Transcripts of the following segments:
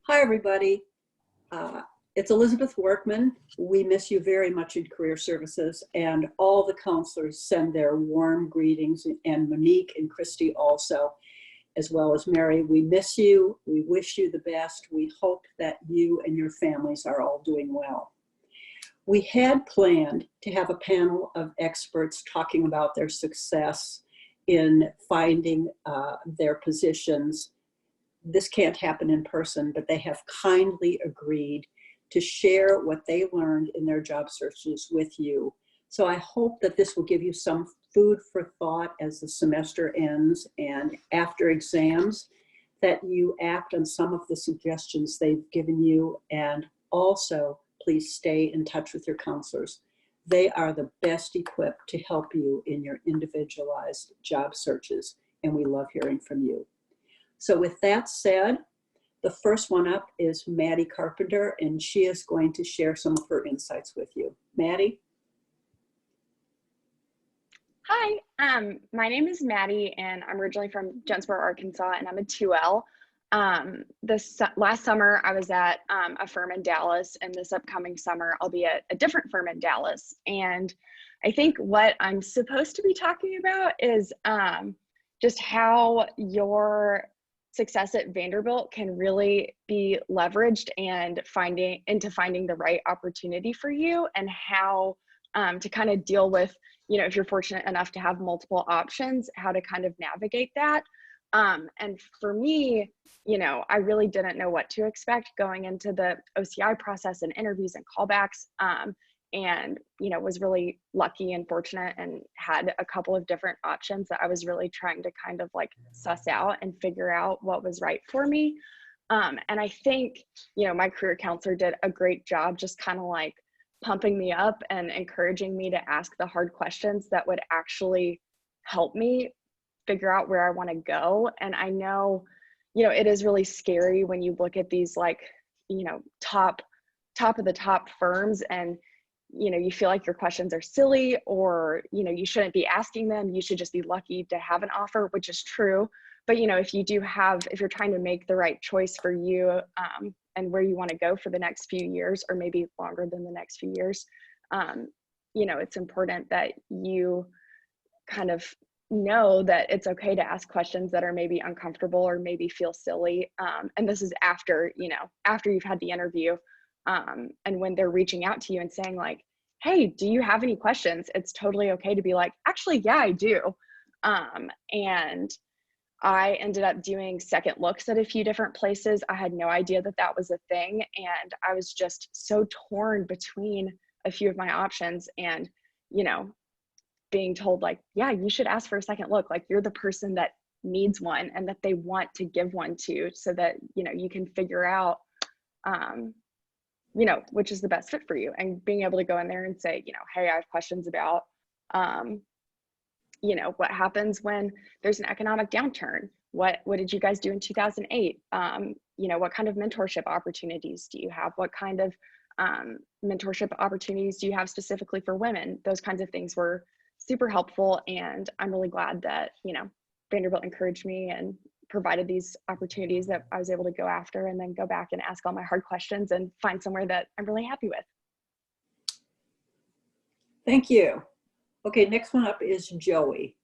Hi, everybody. It's Elizabeth Workman. We miss you very much in Career Services, and all the counselors send their warm greetings, and Monique and Christy also, as well as Mary. We miss you. We wish you the best. We hope that you and your families are all doing well. We had planned to have a panel of experts talking about their success in finding their positions. This can't happen in person, but they have kindly agreed to share what they learned in their job searches with you. So I hope that this will give you some food for thought as the semester ends and after exams, that you act on some of the suggestions they've given you. And also, please stay in touch with your counselors. They are the best equipped to help you in your individualized job searches, and we love hearing from you. So with that said, the first one up is Madie Carpenter, and she is going to share some of her insights with you. Madie? Hi, my name is Madie, and I'm originally from Jonesboro, Arkansas, and I'm a 2L. Last summer, I was at a firm in Dallas, and this upcoming summer, I'll be at a different firm in Dallas. And I think what I'm supposed to be talking about is just how your success at Vanderbilt can really be leveraged and finding the right opportunity for you, and how to kind of deal with, if you're fortunate enough to have multiple options, how to kind of navigate that. And for me, I really didn't know what to expect going into the OCI process and interviews and callbacks. And was really lucky and fortunate and had a couple of different options that I was really trying to kind of like suss out and figure out what was right for me. And I think, my career counselor did a great job just kind of like pumping me up and encouraging me to ask the hard questions that would actually help me figure out where I want to go. And I know, it is really scary when you look at these like, top of the top firms, and you feel like your questions are silly, or you shouldn't be asking them. You should just be lucky to have an offer, which is true. But if you're trying to make the right choice for you and where you want to go for the next few years, or maybe longer than the next few years, it's important that you kind of know that it's okay to ask questions that are maybe uncomfortable or maybe feel silly. And this is after you've had the interview. And when they're reaching out to you and saying like, hey, do you have any questions? It's totally okay to be like, actually, yeah, I do. And I ended up doing second looks at a few different places. I had no idea that that was a thing. And I was just so torn between a few of my options, and, being told like, yeah, you should ask for a second look. Like, you're the person that needs one and that they want to give one to, so that, you can figure out, which is the best fit for you. And being able to go in there and say, hey, I have questions about, what happens when there's an economic downturn? What did you guys do in 2008? What kind of mentorship opportunities do you have? What kind of mentorship opportunities do you have specifically for women? Those kinds of things were super helpful. And I'm really glad that, Vanderbilt encouraged me and provided these opportunities that I was able to go after, and then go back and ask all my hard questions and find somewhere that I'm really happy with. Thank you. Okay, next one up is Joey.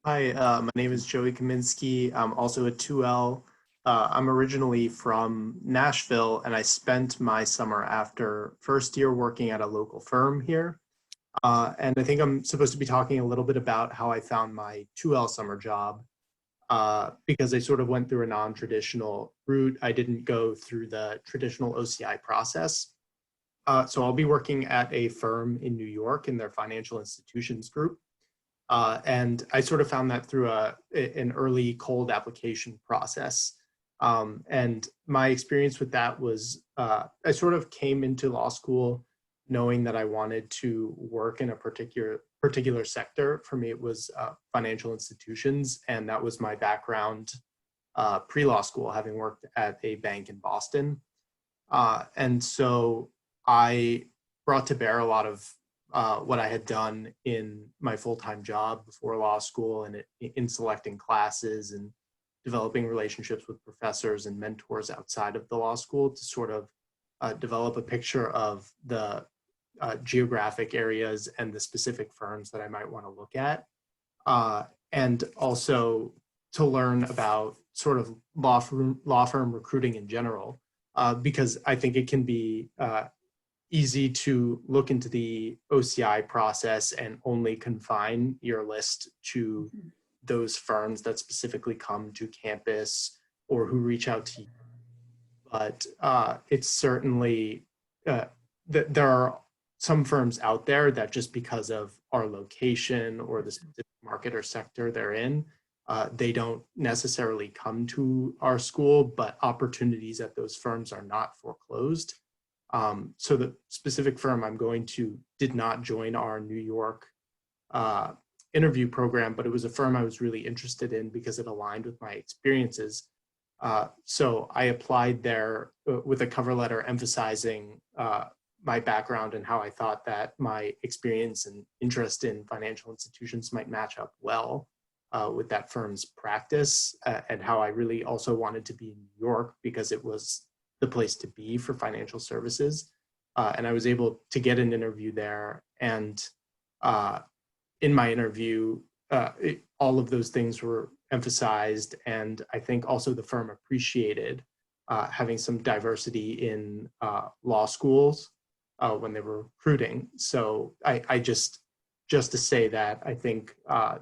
Hi, my name is Joey Kaminsky. I'm also a 2L. I'm originally from Nashville, and I spent my summer after first year working at a local firm here. And I think I'm supposed to be talking a little bit about how I found my 2L summer job, because I sort of went through a non-traditional route. I didn't go through the traditional OCI process. So I'll be working at a firm in New York in their financial institutions group. And I sort of found that through an early cold application process. And my experience with that was I sort of came into law school knowing that I wanted to work in a particular sector. For me, it was financial institutions, and that was my background pre-law school, having worked at a bank in Boston. And so I brought to bear a lot of what I had done in my full-time job before law school, and in selecting classes and developing relationships with professors and mentors outside of the law school to sort of develop a picture of the geographic areas and the specific firms that I might want to look at. And also to learn about sort of law firm recruiting in general, because I think it can be easy to look into the OCI process and only confine your list to those firms that specifically come to campus or who reach out to you. But it's certainly, there are some firms out there that just because of our location or the specific market or sector they're in, they don't necessarily come to our school, but opportunities at those firms are not foreclosed. So the specific firm I'm going to did not join our New York interview program, but it was a firm I was really interested in because it aligned with my experiences. So I applied there with a cover letter emphasizing my background and how I thought that my experience and interest in financial institutions might match up well with that firm's practice, and how I really also wanted to be in New York because it was the place to be for financial services. And I was able to get an interview there. And in my interview, all of those things were emphasized. And I think also the firm appreciated having some diversity in law schools when they were recruiting. So I just to say that I think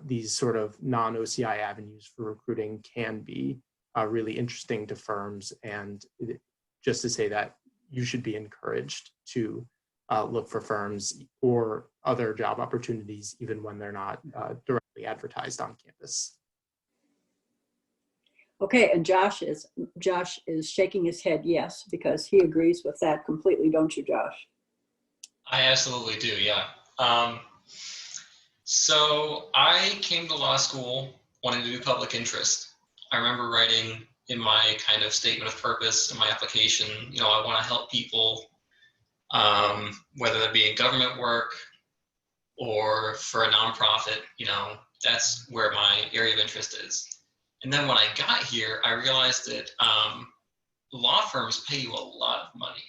these sort of non-OCI avenues for recruiting can be really interesting to firms, and just to say that you should be encouraged to look for firms or other job opportunities, even when they're not directly advertised on campus. Okay, and Josh is shaking his head yes, because he agrees with that completely, don't you, Josh? I absolutely do, yeah. So I came to law school wanting to do public interest. I remember writing in my kind of statement of purpose in my application, you know, I want to help people, whether that be in government work or for a nonprofit, you know, that's where my area of interest is. And then when I got here, I realized that law firms pay you a lot of money,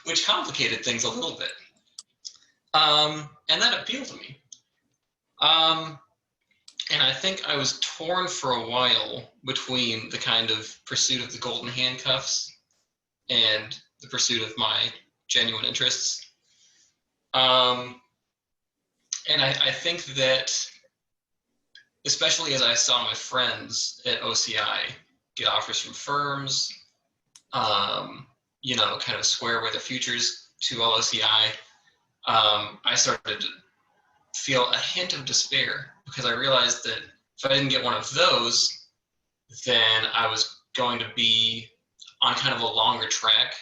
which complicated things a little bit. And that appealed to me. And I think I was torn for a while between the kind of pursuit of the golden handcuffs and the pursuit of my genuine interests. And I think that, especially as I saw my friends at OCI get offers from firms, you know, kind of swear away their futures to OCI, I started to feel a hint of despair, because I realized that if I didn't get one of those, then I was going to be on kind of a longer track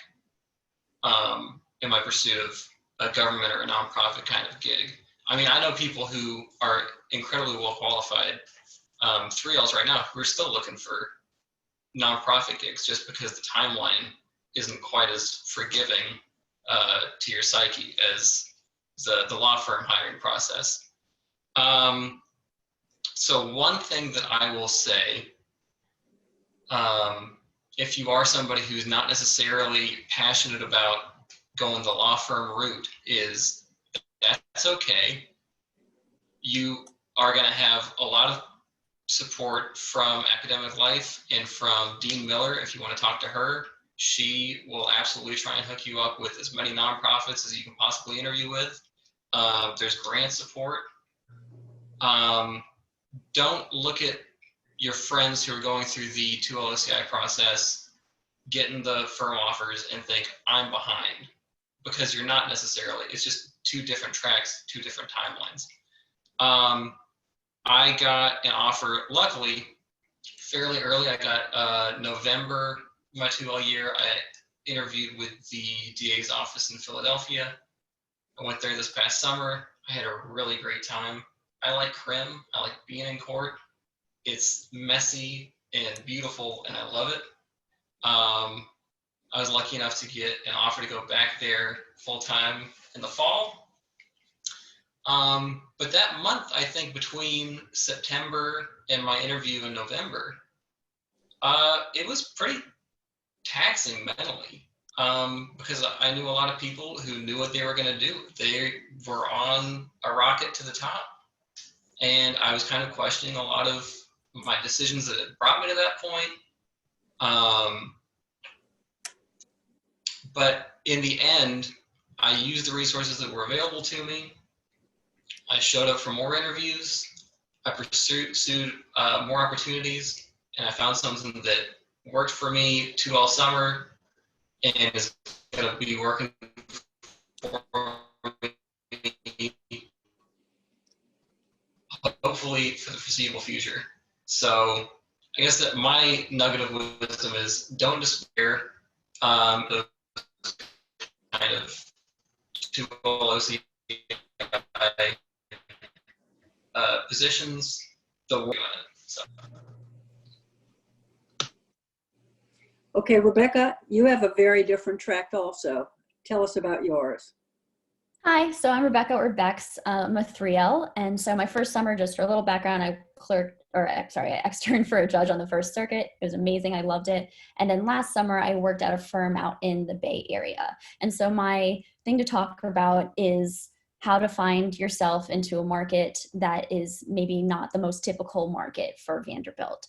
in my pursuit of a government or a nonprofit kind of gig. I mean, I know people who are incredibly well qualified 3Ls right now who are still looking for nonprofit gigs just because the timeline isn't quite as forgiving to your psyche as the law firm hiring process. So one thing that I will say, if you are somebody who's not necessarily passionate about going the law firm route, is that's okay. You are going to have a lot of support from academic life and from Dean Miller. If you want to talk to her, she will absolutely try and hook you up with as many nonprofits as you can possibly interview with. There's grant support. Don't look at your friends who are going through the 2L OCI process, getting the firm offers, and think, I'm behind, because you're not necessarily. It's just two different tracks, two different timelines. I got an offer, luckily, fairly early. I got November, my 2L year, I interviewed with the DA's office in Philadelphia. I went there this past summer. I had a really great time. I like crim. I like being in court. It's messy and beautiful, and I love it. I was lucky enough to get an offer to go back there full-time in the fall. But that month, I think between September and my interview in November, it was pretty taxing mentally, because I knew a lot of people who knew what they were going to do. They were on a rocket to the top, and I was kind of questioning a lot of my decisions that had brought me to that point. But in the end, I used the resources that were available to me. I showed up for more interviews. I pursued more opportunities, and I found something that worked for me all summer and is going to be working for me, hopefully, for the foreseeable future. So I guess that my nugget of wisdom is don't despair. The kind of OCI positions, the work on it. So. Okay, Rebecca, you have a very different track also. Tell us about yours. Hi, so I'm Rebecca, or Bex. I'm a 3L, and so my first summer, just for a little background, I externed for a judge on the First Circuit. It was amazing. I loved it. And then last summer, I worked at a firm out in the Bay Area. And so my thing to talk about is how to find yourself into a market that is maybe not the most typical market for Vanderbilt.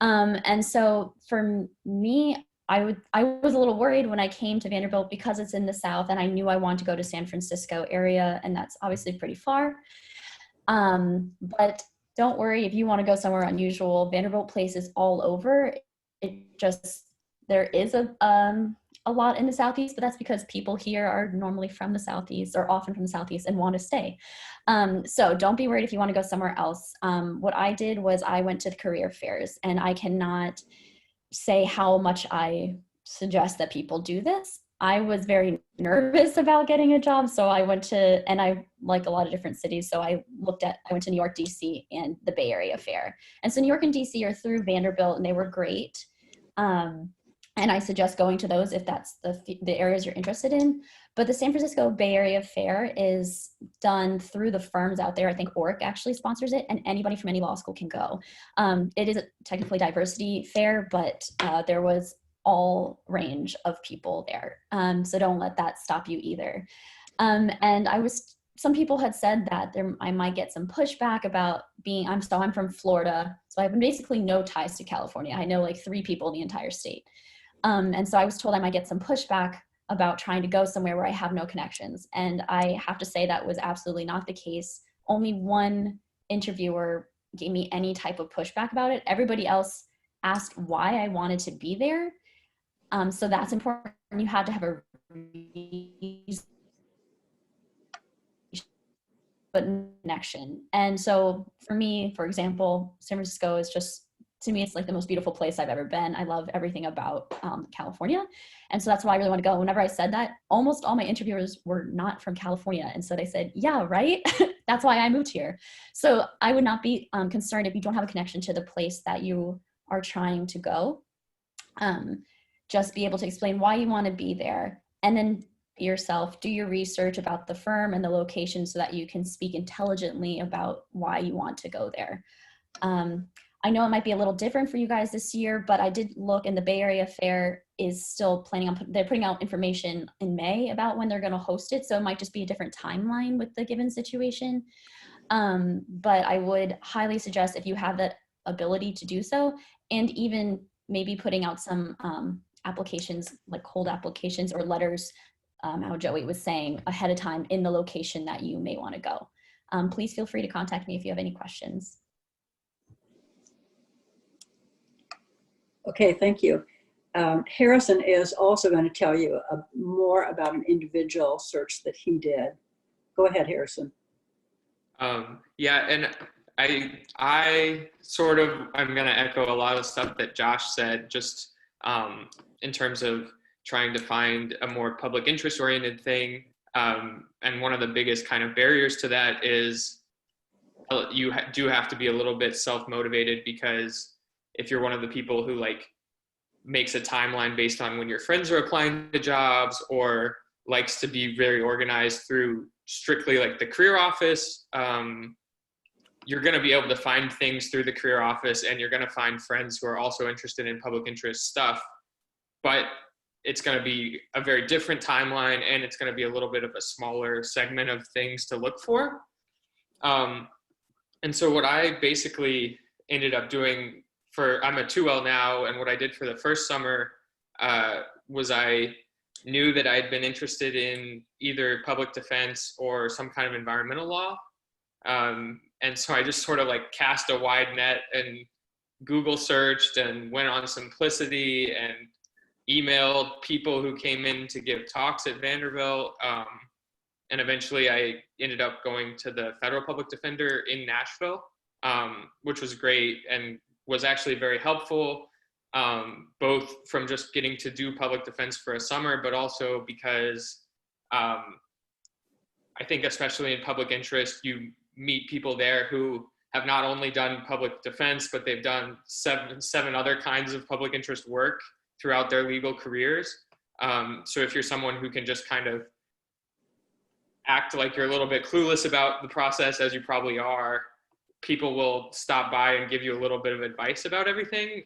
And so for me, I was a little worried when I came to Vanderbilt because it's in the South, and I knew I wanted to go to San Francisco area, and that's obviously pretty far. But don't worry if you want to go somewhere unusual. Vanderbilt places all over. There is a lot in the Southeast, but that's because people here are normally from the Southeast, or often from the Southeast, and want to stay. So don't be worried if you want to go somewhere else. What I did was I went to the career fairs, and I cannot say how much I suggest that people do this. I was very nervous about getting a job, so I went to, and I like a lot of different cities, so I went to New York, DC, and the Bay Area Fair. And so New York and DC are through Vanderbilt, and they were great. And I suggest going to those if that's the areas you're interested in. But the San Francisco Bay Area Fair is done through the firms out there. I think ORC actually sponsors it, and anybody from any law school can go. It is a technically diversity fair, but there was all range of people there. So don't let that stop you either. And some people had said that I might get some pushback about I'm from Florida, so I have basically no ties to California. I know like 3 people in the entire state. And so I was told I might get some pushback about trying to go somewhere where I have no connections. And I have to say that was absolutely not the case. Only one interviewer gave me any type of pushback about it. Everybody else asked why I wanted to be there. So that's important. You have to have a connection. And so for me, for example, San Francisco is just, to me, it's like the most beautiful place I've ever been. I love everything about California. And so that's why I really want to go. Whenever I said that, almost all my interviewers were not from California. And so they said, yeah, right? That's why I moved here. So I would not be concerned if you don't have a connection to the place that you are trying to go. Just be able to explain why you want to be there. And then yourself, do your research about the firm and the location so that you can speak intelligently about why you want to go there. I know it might be a little different for you guys this year, but I did look, and the Bay Area Fair is still they're putting out information in May about when they're going to host it. So it might just be a different timeline with the given situation. But I would highly suggest, if you have that ability to do so, and even maybe putting out some applications, like cold applications or letters, how Joey was saying, ahead of time in the location that you may want to go. Please feel free to contact me if you have any questions. Okay, thank you. Harrison is also going to tell you more about an individual search that he did. Go ahead, Harrison. Yeah, and I'm going to echo a lot of stuff that Josh said, just in terms of trying to find a more public interest oriented thing. And one of the biggest kind of barriers to that is you do have to be a little bit self-motivated, because if you're one of the people who like makes a timeline based on when your friends are applying to jobs, or likes to be very organized through strictly like the career office, you're going to be able to find things through the career office, and you're going to find friends who are also interested in public interest stuff, but it's going to be a very different timeline, and it's going to be a little bit of a smaller segment of things to look for. And so what I basically ended up doing I'm a 2L now, and what I did for the first summer was I knew that I'd been interested in either public defense or some kind of environmental law. And so I just sort of like cast a wide net and Google searched and went on Simplicity and emailed people who came in to give talks at Vanderbilt. And eventually I ended up going to the federal public defender in Nashville, which was great and was actually very helpful, both from just getting to do public defense for a summer, but also because I think especially in public interest, you meet people there who have not only done public defense, but they've done seven other kinds of public interest work throughout their legal careers. So if you're someone who can just kind of act like you're a little bit clueless about the process, as you probably are, people will stop by and give you a little bit of advice about everything.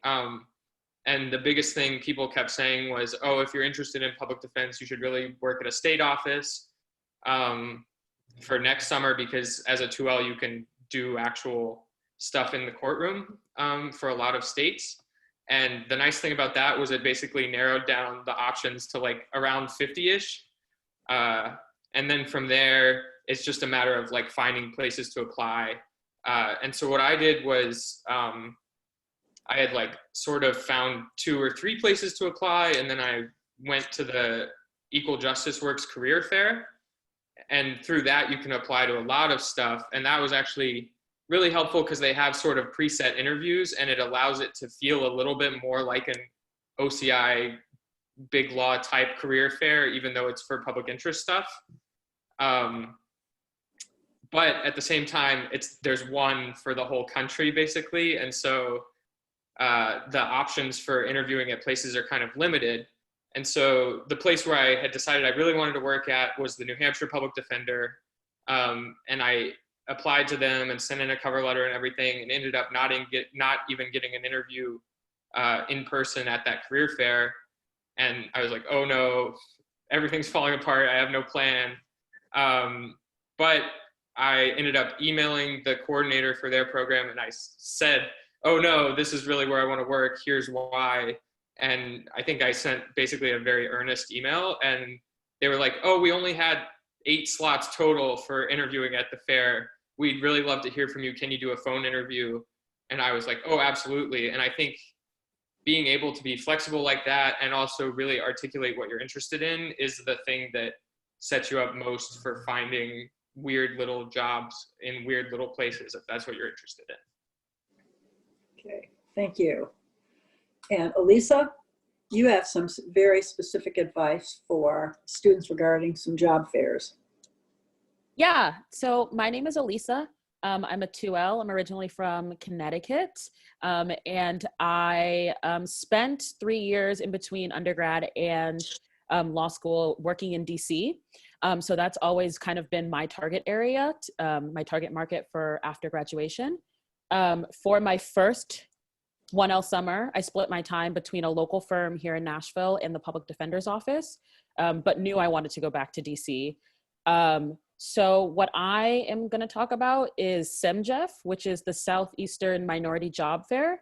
And the biggest thing people kept saying was, oh, if you're interested in public defense, you should really work at a state office for next summer, because as a 2L, you can do actual stuff in the courtroom for a lot of states. And the nice thing about that was it basically narrowed down the options to like around 50-ish. And then from there, it's just a matter of like finding places to apply. And so what I did was I had like sort of found 2 or 3 places to apply, and then I went to the Equal Justice Works career fair. And through that, you can apply to a lot of stuff. And that was actually really helpful because they have sort of preset interviews, and it allows it to feel a little bit more like an OCI big law type career fair, even though it's for public interest stuff. But at the same time, there's one for the whole country basically. And so the options for interviewing at places are kind of limited. And so the place where I had decided I really wanted to work at was the New Hampshire Public Defender. And I applied to them and sent in a cover letter and everything, and ended up not even getting an interview in person at that career fair. And I was like, oh no, everything's falling apart. I have no plan. But I ended up emailing the coordinator for their program, and I said, oh no, this is really where I want to work. Here's why. And I think I sent basically a very earnest email, and they were like, oh, we only had 8 slots total for interviewing at the fair. We'd really love to hear from you. Can you do a phone interview? And I was like, oh, absolutely. And I think being able to be flexible like that and also really articulate what you're interested in is the thing that sets you up most for finding weird little jobs in weird little places, if that's what you're interested in. Okay, thank you. And Olisa, you have some very specific advice for students regarding some job fairs. Yeah, so my name is Olisa. I'm a 2L. I'm originally from Connecticut. And I spent 3 years in between undergrad and law school working in DC. So that's always kind of been my target area, my target market for after graduation. For my first 1L summer, I split my time between a local firm here in Nashville and the public defender's office, but knew I wanted to go back to DC. So what I am going to talk about is SEMJF, which is the Southeastern Minority Job Fair.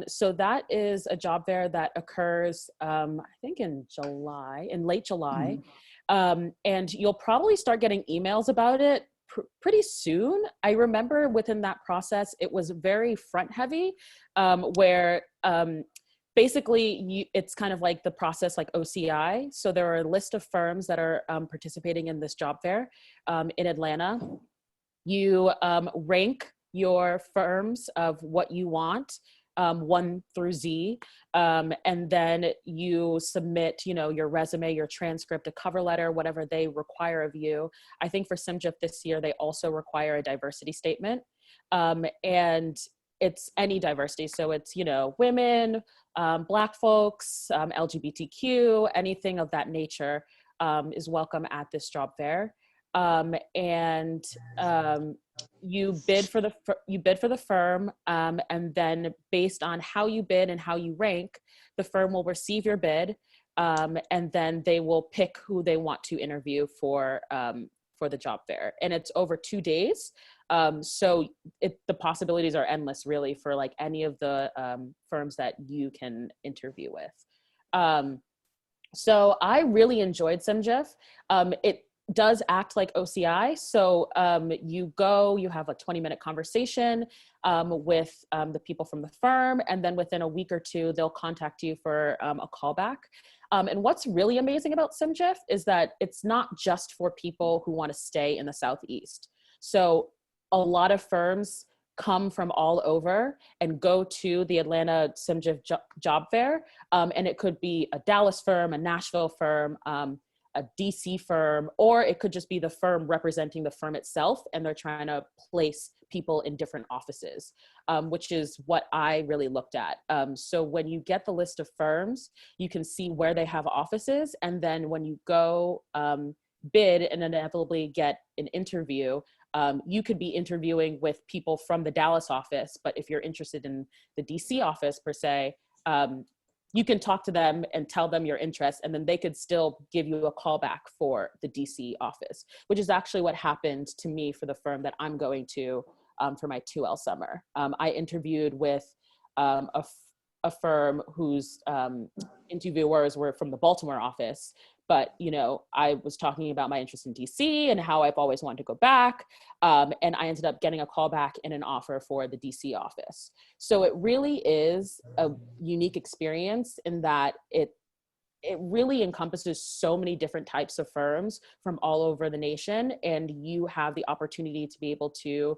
So that is a job fair that occurs, I think in late July. And you'll probably start getting emails about it pretty soon. I remember within that process, it was very front heavy, where basically it's kind of like the process like OCI. So there are a list of firms that are participating in this job fair in Atlanta. You rank your firms of what you want, 1 through Z, and then you submit, your resume, your transcript, a cover letter, whatever they require of you. I think for SEMJF this year, they also require a diversity statement, and it's any diversity. So it's, women, Black folks, LGBTQ, anything of that nature is welcome at this job fair. And you bid for the firm, and then based on how you bid and how you rank, the firm will receive your bid, and then they will pick who they want to interview for the job fair. And it's over 2 days, so the possibilities are endless, really, for like any of the firms that you can interview with. So I really enjoyed SEMJF. It does act like OCI. So you have a 20-minute conversation with the people from the firm, and then within a week or two, they'll contact you for a callback. And what's really amazing about SEMJF is that it's not just for people who want to stay in the Southeast. So a lot of firms come from all over and go to the Atlanta SEMJF job fair. And it could be a Dallas firm, a Nashville firm, a DC firm, or it could just be the firm representing the firm itself, and they're trying to place people in different offices, which is what I really looked at. So when you get the list of firms, you can see where they have offices, and then when you go bid and inevitably get an interview, you could be interviewing with people from the Dallas office, but if you're interested in the DC office per se, you can talk to them and tell them your interest, and then they could still give you a call back for the DC office, which is actually what happened to me for the firm that I'm going to for my 2L summer. I interviewed with a firm whose interviewers were from the Baltimore office, but I was talking about my interest in DC and how I've always wanted to go back, and I ended up getting a call back and an offer for the DC office. So it really is a unique experience in that it really encompasses so many different types of firms from all over the nation, and you have the opportunity to be able to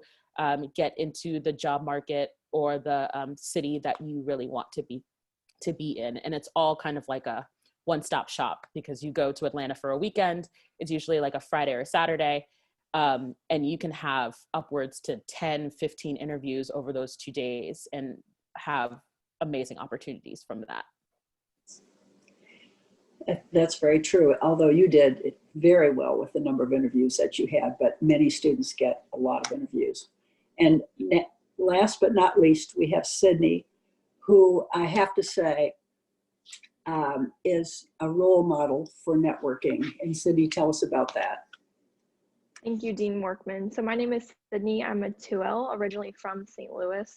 get into the job market or the city that you really want to be in. And it's all kind of like a one-stop shop, because you go to Atlanta for a weekend. It's usually like a Friday or a Saturday, and you can have upwards to 10, 15 interviews over those 2 days and have amazing opportunities from that. That's very true, although you did very well with the number of interviews that you had, but many students get a lot of interviews. And last but not least, we have Sydney, who I have to say is a role model for networking. And Sydney, tell us about that. Thank you, Dean Workman. So my name is Sydney. I'm a 2L, originally from St. Louis.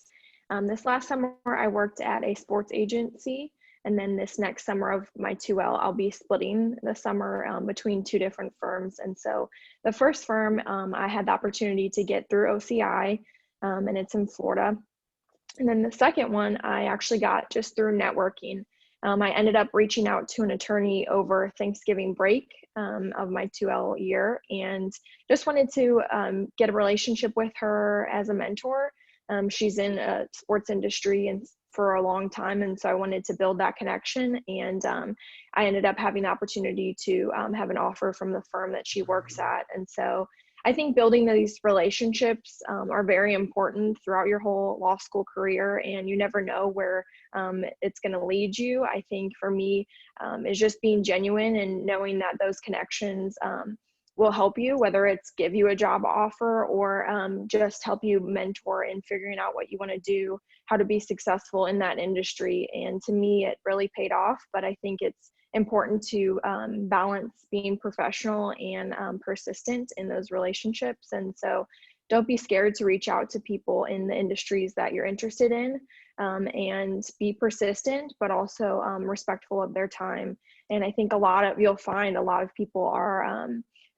This last summer, I worked at a sports agency. And then this next summer of my 2L, I'll be splitting the summer between 2 different firms. And so the first firm I had the opportunity to get through OCI, and it's in Florida. And then the second one I actually got just through networking. I ended up reaching out to an attorney over Thanksgiving break of my 2L year, and just wanted to get a relationship with her as a mentor. She's in a sports industry and for a long time, and so I wanted to build that connection. And I ended up having the opportunity to have an offer from the firm that she works at. And so I think building these relationships are very important throughout your whole law school career, and you never know where it's going to lead you. I think for me, is just being genuine and knowing that those connections will help you, whether it's give you a job offer or just help you mentor in figuring out what you want to do, how to be successful in that industry. And to me, it really paid off, but I think it's important to balance being professional and persistent in those relationships. And so don't be scared to reach out to people in the industries that you're interested in, and be persistent, but also respectful of their time. And I think you'll find a lot of people are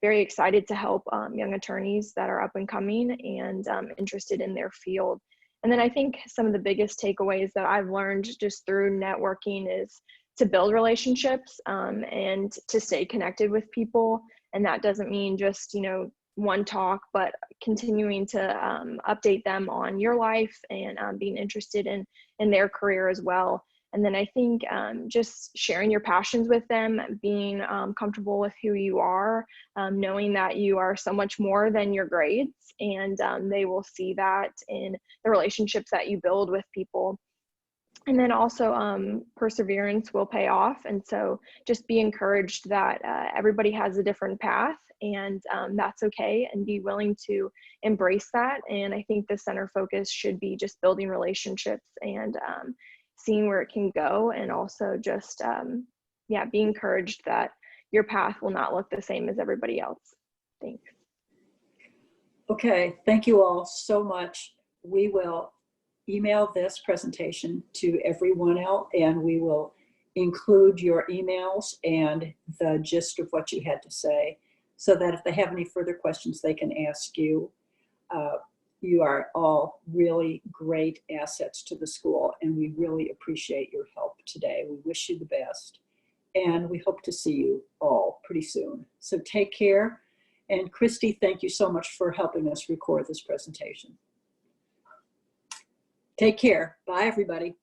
very excited to help young attorneys that are up and coming and interested in their field. And then I think some of the biggest takeaways that I've learned just through networking is to build relationships and to stay connected with people. And that doesn't mean just, one talk, but continuing to update them on your life and being interested in their career as well. And then I think just sharing your passions with them, being comfortable with who you are, knowing that you are so much more than your grades, and they will see that in the relationships that you build with people. And then also perseverance will pay off. And so just be encouraged that everybody has a different path, and that's okay, and be willing to embrace that. And I think the center focus should be just building relationships and seeing where it can go, and also just be encouraged that your path will not look the same as everybody else. Thanks. Okay, thank you all so much. We will email this presentation to everyone else, and we will include your emails and the gist of what you had to say, so that if they have any further questions, they can ask you. You are all really great assets to the school, and we really appreciate your help today. We wish you the best, and we hope to see you all pretty soon. So take care. And Christy, thank you so much for helping us record this presentation. Take care. Bye, everybody.